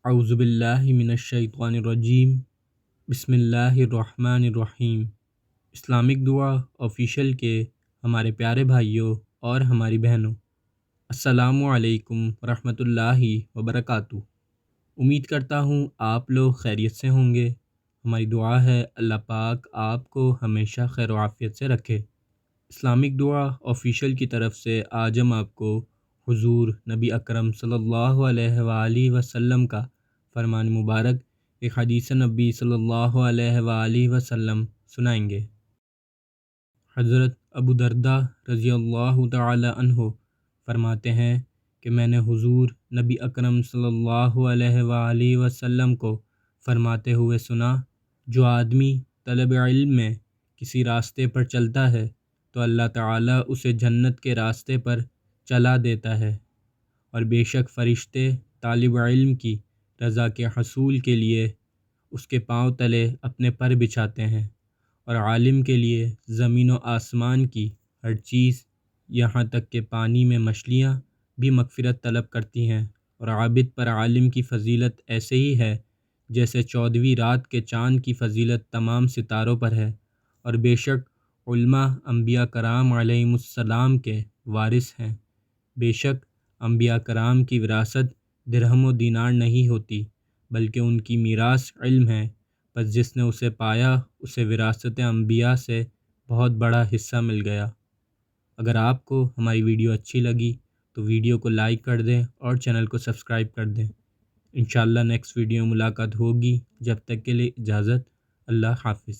اعوذ باللہ من الشیطان الرجیم، بسم اللہ الرحمن الرحیم۔ اسلامک دعا آفیشیل کے ہمارے پیارے بھائیوں اور ہماری بہنوں، السلام علیکم ورحمۃ اللہ وبرکاتہ۔ امید کرتا ہوں آپ لوگ خیریت سے ہوں گے۔ ہماری دعا ہے اللہ پاک آپ کو ہمیشہ خیر و عافیت سے رکھے۔ اسلامک دعا آفیشیل کی طرف سے آج ہم آپ کو حضور نبی اکرم صلی اللہ علیہ وآلہ وسلم کا فرمان مبارک ایک حدیث نبی صلی اللہ علیہ وآلہ وسلم سنائیں گے۔ حضرت ابو درداء رضی اللہ تعالی عنہ فرماتے ہیں کہ میں نے حضور نبی اکرم صلی اللہ علیہ وآلہ وسلم کو فرماتے ہوئے سنا، جو آدمی طلب علم میں کسی راستے پر چلتا ہے تو اللہ تعالیٰ اسے جنت کے راستے پر چلا دیتا ہے، اور بے شک فرشتے طالب علم کی رضا کے حصول کے لیے اس کے پاؤں تلے اپنے پر بچھاتے ہیں، اور عالم کے لیے زمین و آسمان کی ہر چیز یہاں تک کہ پانی میں مچھلیاں بھی مغفرت طلب کرتی ہیں، اور عابد پر عالم کی فضیلت ایسے ہی ہے جیسے 14ویں رات کے چاند کی فضیلت تمام ستاروں پر ہے، اور بے شک علماء انبیاء کرام علیہم السلام کے وارث ہیں۔ بے شک انبیاء کرام کی وراثت درہم و دینار نہیں ہوتی، بلکہ ان کی میراث علم ہے، پس جس نے اسے پایا اسے وراثت انبیاء سے بہت بڑا حصہ مل گیا۔ اگر آپ کو ہماری ویڈیو اچھی لگی تو ویڈیو کو لائک کر دیں اور چینل کو سبسکرائب کر دیں۔ انشاءاللہ نیکسٹ ویڈیو ملاقات ہوگی، جب تک کے لیے اجازت، اللہ حافظ۔